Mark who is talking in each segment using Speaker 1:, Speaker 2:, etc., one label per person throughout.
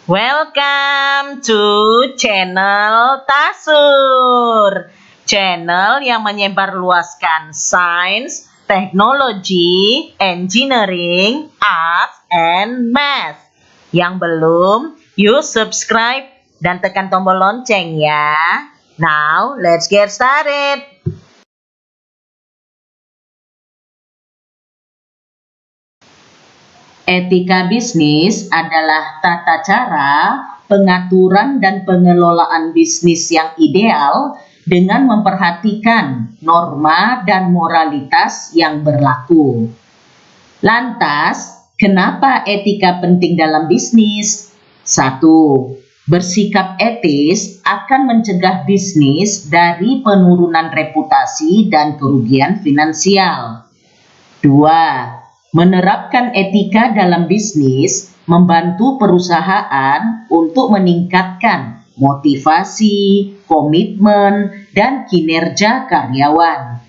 Speaker 1: Welcome to channel Tasur, channel yang menyebarluaskan sains, teknologi, engineering, art, and math. Yang belum, you subscribe dan tekan tombol lonceng ya. Now, let's get started. Etika bisnis adalah tata cara, pengaturan dan pengelolaan bisnis yang ideal dengan memperhatikan norma dan moralitas yang berlaku. Lantas, kenapa etika penting dalam bisnis? 1. Bersikap etis akan mencegah bisnis dari penurunan reputasi dan kerugian finansial. 2. Menerapkan etika dalam bisnis membantu perusahaan untuk meningkatkan motivasi, komitmen, dan kinerja karyawan.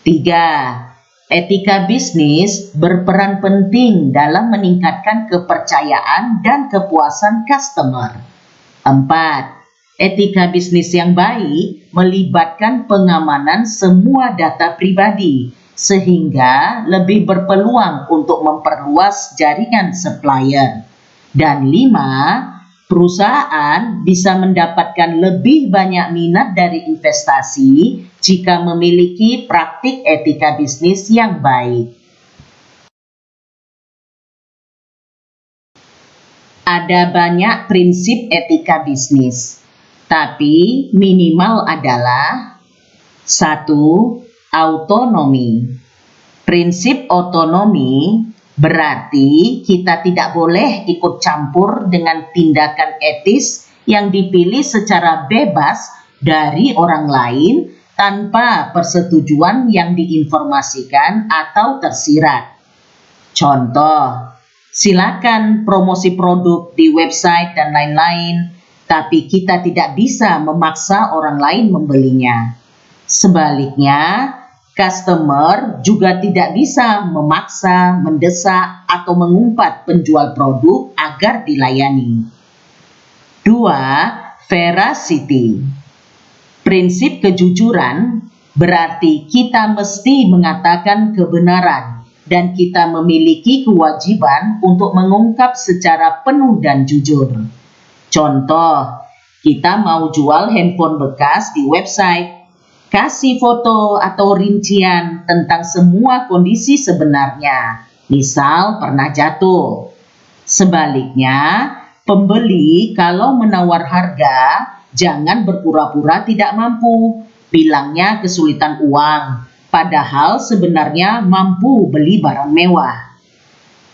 Speaker 1: 3. Etika bisnis berperan penting dalam meningkatkan kepercayaan dan kepuasan customer. 4. Etika bisnis yang baik melibatkan pengamanan semua data pribadi, sehingga lebih berpeluang untuk memperluas jaringan supplier. Dan 5, perusahaan bisa mendapatkan lebih banyak minat dari investasi jika memiliki praktik etika bisnis yang baik. Ada banyak prinsip etika bisnis, tapi minimal adalah 1. Autonomi. Prinsip otonomi berarti kita tidak boleh ikut campur dengan tindakan etis yang dipilih secara bebas dari orang lain tanpa persetujuan yang diinformasikan atau tersirat. Contoh, silakan promosi produk di website dan lain-lain, tapi kita tidak bisa memaksa orang lain membelinya. Sebaliknya, customer juga tidak bisa memaksa, mendesak, atau mengumpat penjual produk agar dilayani. 2. Veracity. Prinsip kejujuran berarti kita mesti mengatakan kebenaran dan kita memiliki kewajiban untuk mengungkap secara penuh dan jujur. Contoh, kita mau jual handphone bekas di website. Kasih foto atau rincian tentang semua kondisi sebenarnya, misal pernah jatuh. Sebaliknya, pembeli kalau menawar harga, jangan berpura-pura tidak mampu, bilangnya kesulitan uang, padahal sebenarnya mampu beli barang mewah.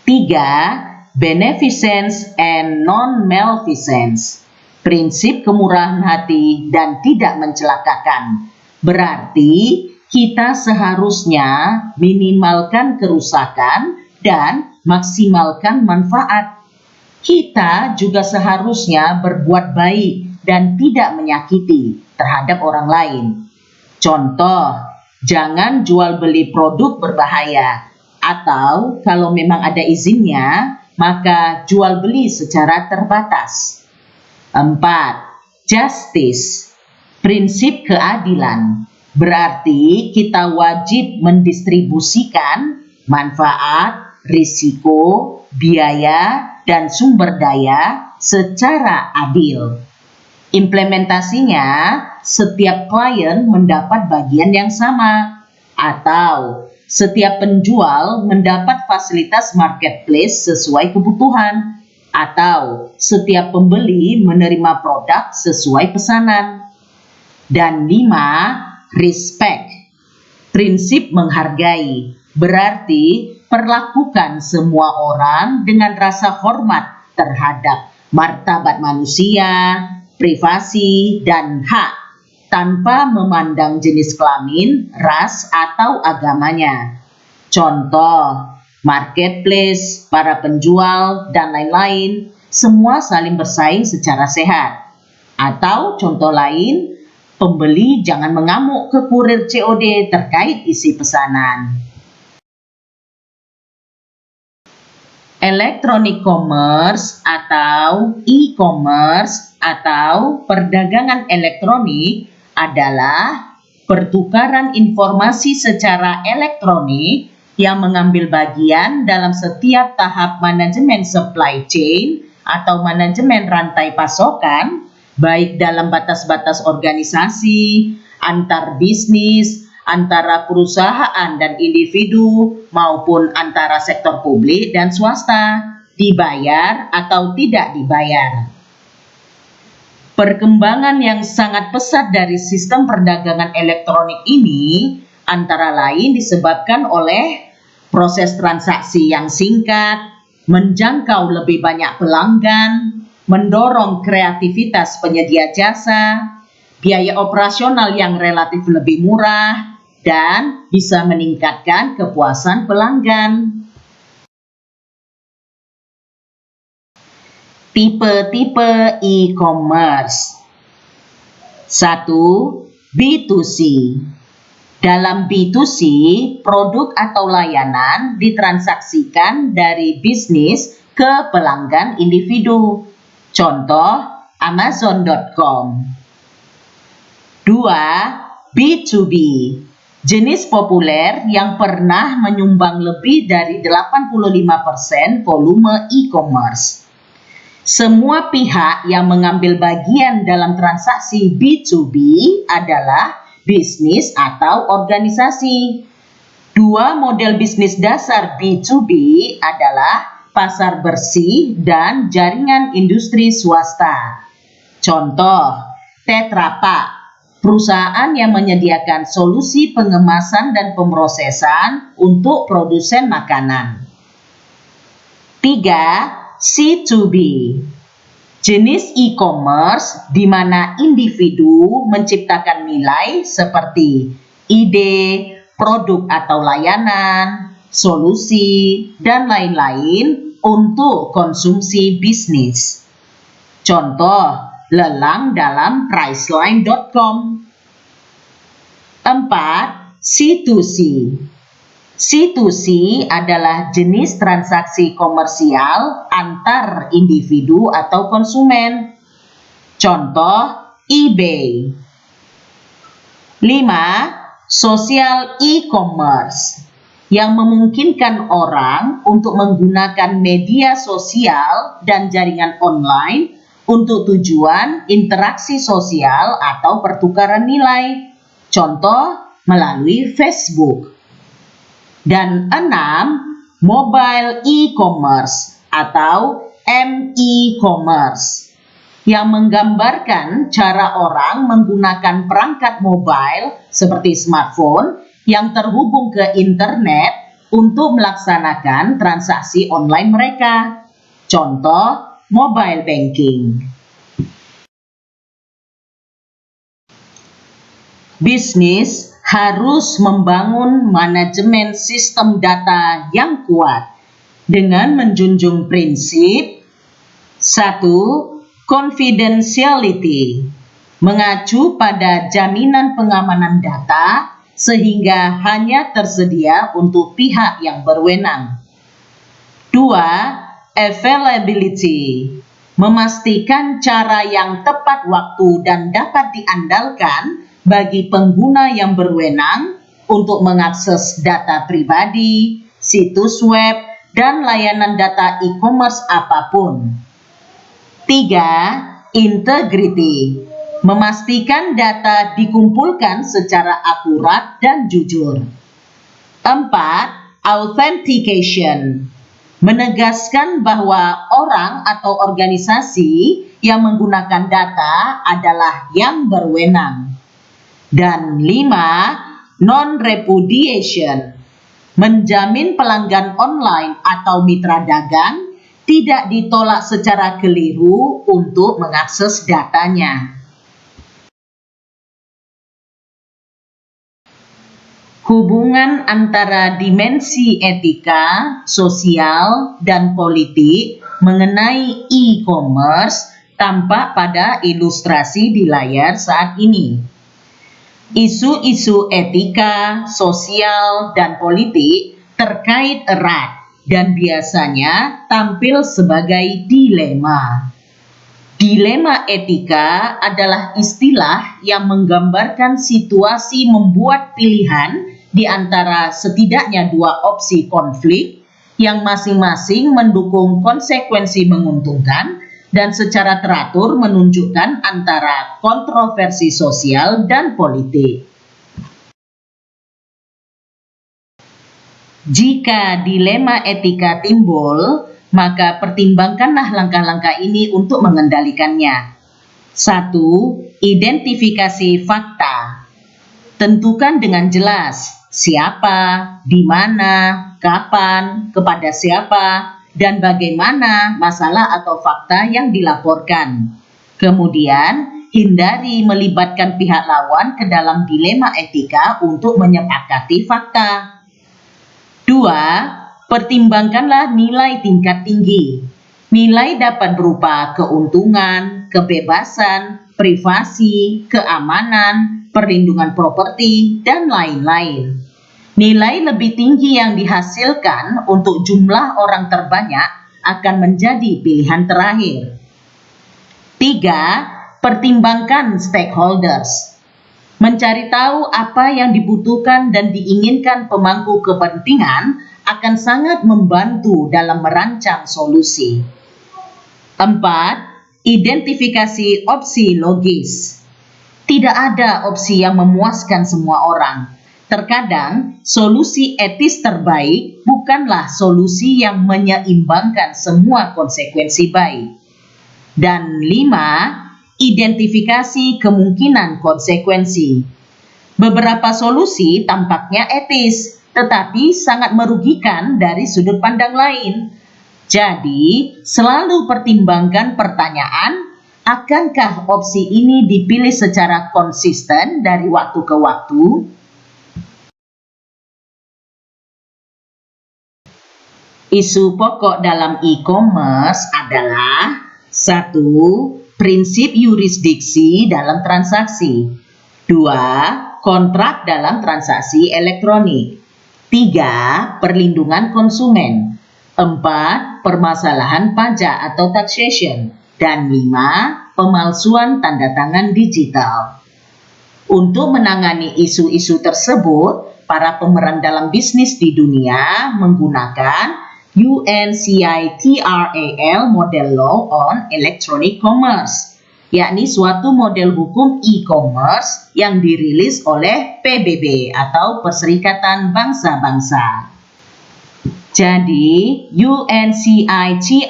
Speaker 1: 3. Beneficence and non-malfeasance. Prinsip kemurahan hati dan tidak mencelakakan. Berarti kita seharusnya minimalkan kerusakan dan maksimalkan manfaat. Kita juga seharusnya berbuat baik dan tidak menyakiti terhadap orang lain. Contoh, jangan jual beli produk berbahaya, atau kalau memang ada izinnya, maka jual beli secara terbatas. 4. Justice. Prinsip keadilan berarti kita wajib mendistribusikan manfaat, risiko, biaya, dan sumber daya secara adil. Implementasinya, setiap klien mendapat bagian yang sama, atau setiap penjual mendapat fasilitas marketplace sesuai kebutuhan, atau setiap pembeli menerima produk sesuai pesanan. Dan 5. Respect. Prinsip menghargai berarti perlakukan semua orang dengan rasa hormat terhadap martabat manusia, privasi, dan hak, tanpa memandang jenis kelamin, ras, atau agamanya. Contoh, marketplace, para penjual, dan lain-lain, semua saling bersaing secara sehat. Atau contoh lain, pembeli jangan mengamuk ke kurir COD terkait isi pesanan. Electronic commerce atau e-commerce atau perdagangan elektronik adalah pertukaran informasi secara elektronik yang mengambil bagian dalam setiap tahap manajemen supply chain atau manajemen rantai pasokan, baik dalam batas-batas organisasi, antar bisnis, antara perusahaan dan individu maupun antara sektor publik dan swasta, dibayar atau tidak dibayar. Perkembangan yang sangat pesat dari sistem perdagangan elektronik ini antara lain disebabkan oleh proses transaksi yang singkat, menjangkau lebih banyak pelanggan, mendorong kreativitas penyedia jasa, biaya operasional yang relatif lebih murah, dan bisa meningkatkan kepuasan pelanggan. Tipe-tipe e-commerce. 1. B2C. Dalam B2C, produk atau layanan ditransaksikan dari bisnis ke pelanggan individu. Contoh, Amazon.com. 2. B2B. Jenis populer yang pernah menyumbang lebih dari 85% volume e-commerce. Semua pihak yang mengambil bagian dalam transaksi B2B adalah bisnis atau organisasi. Dua model bisnis dasar B2B adalah pasar bersih dan jaringan industri swasta. Contoh, Tetra Pak, perusahaan yang menyediakan solusi pengemasan dan pemrosesan untuk produsen makanan. 3. C2B. Jenis e-commerce di mana individu menciptakan nilai seperti ide, produk atau layanan, solusi, dan lain-lain untuk konsumsi bisnis. Contoh, lelang dalam Priceline.com. 4. C2C. C2C adalah jenis transaksi komersial antar individu atau konsumen. Contoh, eBay. 5. Social e-commerce, yang memungkinkan orang untuk menggunakan media sosial dan jaringan online untuk tujuan interaksi sosial atau pertukaran nilai. Contoh, melalui Facebook. Dan 6. Mobile e-commerce atau m-e-commerce, yang menggambarkan cara orang menggunakan perangkat mobile seperti smartphone yang terhubung ke internet untuk melaksanakan transaksi online mereka. Contoh, mobile banking. Bisnis harus membangun manajemen sistem data yang kuat dengan menjunjung prinsip 1. Confidentiality, mengacu pada jaminan pengamanan data sehingga hanya tersedia untuk pihak yang berwenang. 2. Availability, memastikan cara yang tepat waktu dan dapat diandalkan bagi pengguna yang berwenang untuk mengakses data pribadi, situs web, dan layanan data e-commerce apapun. 3. Integrity, memastikan data dikumpulkan secara akurat dan jujur. 4. Authentication, menegaskan bahwa orang atau organisasi yang menggunakan data adalah yang berwenang. Dan 5. Non-repudiation, menjamin pelanggan online atau mitra dagang tidak ditolak secara keliru untuk mengakses datanya. Hubungan antara dimensi etika, sosial, dan politik mengenai e-commerce tampak pada ilustrasi di layar saat ini. Isu-isu etika, sosial, dan politik terkait erat dan biasanya tampil sebagai dilema. Dilema etika adalah istilah yang menggambarkan situasi membuat pilihan di antara setidaknya dua opsi konflik yang masing-masing mendukung konsekuensi menguntungkan dan secara teratur menunjukkan antara kontroversi sosial dan politik. Jika dilema etika timbul, maka pertimbangkanlah langkah-langkah ini untuk mengendalikannya. 1. Identifikasi fakta. Tentukan dengan jelas siapa, di mana, kapan, kepada siapa, dan bagaimana masalah atau fakta yang dilaporkan. Kemudian, hindari melibatkan pihak lawan ke dalam dilema etika untuk menyepakati fakta. 2. Pertimbangkanlah nilai tingkat tinggi. Nilai dapat berupa keuntungan, kebebasan, privasi, keamanan, perlindungan properti, dan lain-lain. Nilai lebih tinggi yang dihasilkan untuk jumlah orang terbanyak akan menjadi pilihan terakhir. 3. Pertimbangkan stakeholders. Mencari tahu apa yang dibutuhkan dan diinginkan pemangku kepentingan akan sangat membantu dalam merancang solusi. 4. Identifikasi opsi logis. Tidak ada opsi yang memuaskan semua orang. Terkadang, solusi etis terbaik bukanlah solusi yang menyeimbangkan semua konsekuensi baik. Dan 5. Identifikasi kemungkinan konsekuensi. Beberapa solusi tampaknya etis, tetapi sangat merugikan dari sudut pandang lain. Jadi, selalu pertimbangkan pertanyaan, akankah opsi ini dipilih secara konsisten dari waktu ke waktu? Isu pokok dalam e-commerce adalah 1. Prinsip yurisdiksi dalam transaksi. 2. Kontrak dalam transaksi elektronik. 3. Perlindungan konsumen. 4. Permasalahan pajak atau taxation. Dan 5. Pemalsuan tanda tangan digital. Untuk menangani isu-isu tersebut, para pemeran dalam bisnis di dunia menggunakan UNCITRAL Model Law on Electronic Commerce, yakni suatu model hukum e-commerce yang dirilis oleh PBB atau Perserikatan Bangsa-Bangsa. Jadi, UNCITRAL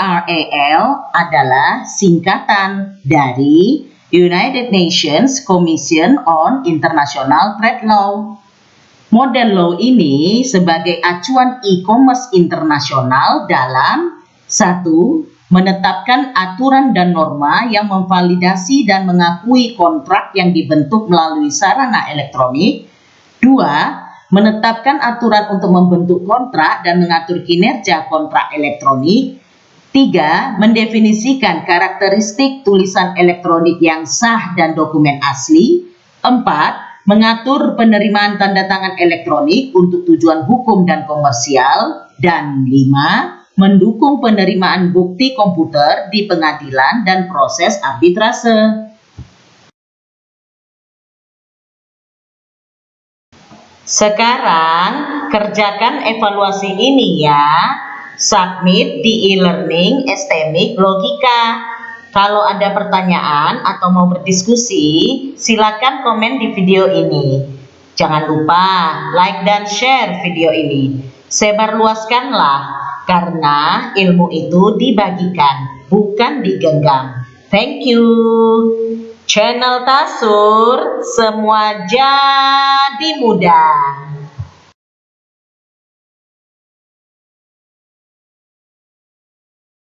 Speaker 1: adalah singkatan dari United Nations Commission on International Trade Law. Model law ini sebagai acuan e-commerce internasional dalam 1. Menetapkan aturan dan norma yang memvalidasi dan mengakui kontrak yang dibentuk melalui sarana elektronik. 2. Menetapkan aturan untuk membentuk kontrak dan mengatur kinerja kontrak elektronik. 3. Mendefinisikan karakteristik tulisan elektronik yang sah dan dokumen asli. 4. Mengatur penerimaan tanda tangan elektronik untuk tujuan hukum dan komersial. Dan 5. Mendukung penerimaan bukti komputer di pengadilan dan proses arbitrase. Sekarang, kerjakan evaluasi ini ya. Submit di e-learning STMIC Logika. Kalau ada pertanyaan atau mau berdiskusi, silakan komen di video ini. Jangan lupa like dan share video ini. Sebarluaskanlah, karena ilmu itu dibagikan, bukan digenggam. Thank you. Channel Tasur, semua jadi mudah.